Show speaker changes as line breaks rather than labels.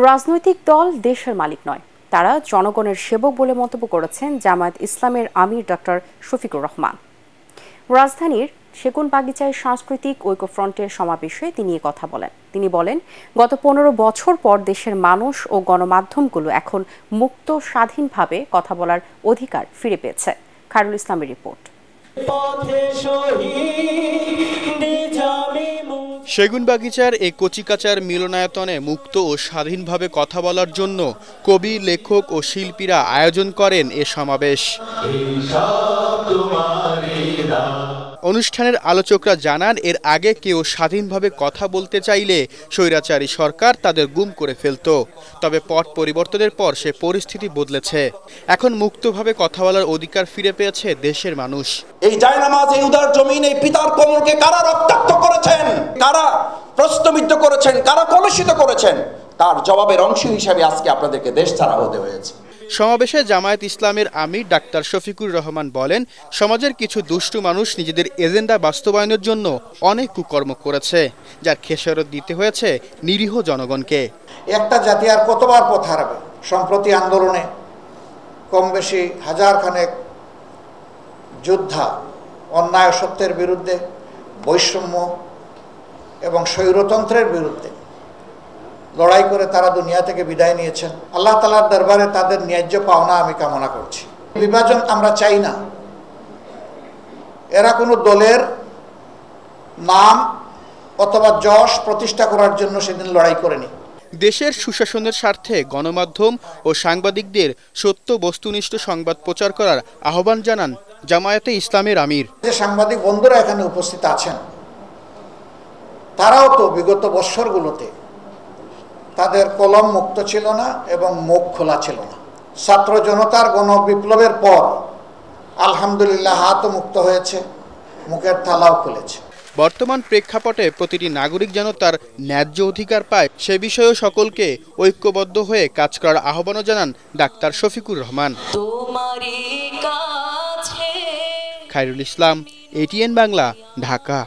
রাজনৈতিক দল দেশের মালিক নয়, তারা জনগণের সেবক বলে মন্তব্য করেছেন জামায়াত ইসলামের আমির ডক্টর শফিকুর রহমান। রাজধানীর সেগুনবাগিচায় সাংস্কৃতিক ঐক্যফ্রন্টের সমাবেশে তিনি কথা বলেন। তিনি বলেন, গত 15 বছর পর দেশের মানুষ ও গণমাধ্যমগুলো এখন মুক্ত স্বাধীনভাবে কথা বলার অধিকার ফিরে পেয়েছে। খায়রুল ইসলামের রিপোর্ট।
সেগুনবাগিচার এই কচিকাচার মিলনায়তনে মুক্ত ও স্বাধীনভাবে কথা বলার জন্য কবি, লেখক ও শিল্পীরা আয়োজন করেন এ সমাবেশ। অনুষ্ঠানের আলোচকরা জানান, এর আগে কেউ স্বাধীনভাবে কথা বলতে চাইলে স্বৈরাচারী সরকার তাদের গুম করে ফেলত। তবে পট পরিবর্তনের পর সে পরিস্থিতি বদলেছে। এখন মুক্তভাবে কথা বলার অধিকার ফিরে পেয়েছে দেশের মানুষ।
এই জায়নামাজ, এই উদার জমিন, এই পিতার কোমলকে কারা রক্তাক্ত করেছেন, কারা প্রশ্নবিদ্ধ করেছেন, কারা কলুষিত করেছেন, তার জবাবের অংশ হিসাবে আজকে আপনাদেরকে দেশ ছাড়া হতে হয়েছে।
সমাবেশে জামায়াত ইসলামের আমির ডাক্তার শফিকুর রহমান বলেন, সমাজের কিছু দুষ্টু মানুষ নিজেদের এজেন্ডা বাস্তবায়নের জন্য অনেক কুকর্ম করেছে, যার খেসারত দিতে হয়েছে নিরীহ জনগণকে।
একটা জাতি আর কতবার পথ হারাবে? সম্প্রতি আন্দোলনে কম বেশি হাজারখানেক যোদ্ধা অন্যায় সত্যের বিরুদ্ধে, বৈষম্য এবং স্বৈরতন্ত্রের বিরুদ্ধে লড়াই করে তারা দুনিয়া থেকে বিদায় নিয়েছেন। আল্লাহ তাআলার দরবারে তাদের ন্যায্য পাওনা আমি কামনা করছি। বিভাজন আমরা চাই না। এরা কোনো দলের নাম অথবা যশ প্রতিষ্ঠা করার জন্য সেদিন লড়াই করেনি।
দেশের সুশাসনের স্বার্থে গণমাধ্যম ও সাংবাদিকদের সত্য বস্তুনিষ্ঠ সংবাদ প্রচার করার আহ্বান জানান জামায়াতে ইসলামের আমির।
যে সাংবাদিক বন্ধুরা এখানে উপস্থিত আছেন, তারাও তো বিগত বৎসরগুলোতে তাদের কলম মুক্ত ছিল না এবং মুখ খোলা ছিল না। ছাত্র জনতার গণবিপ্লবের পর আলহামদুলিল্লাহ হাতও মুক্ত হয়েছে, মুখের থালাও খুলেছে।
বর্তমান প্রেক্ষাপটে প্রতিটি নাগরিক যেন তার ন্যায্য অধিকার পায়, সে বিষয়েও সকলকে ঐক্যবদ্ধ হয়ে কাজ করার আহ্বানও জানান ডাক্তার শফিকুর রহমান। খায়রুল ইসলাম, ATN বাংলা, ঢাকা।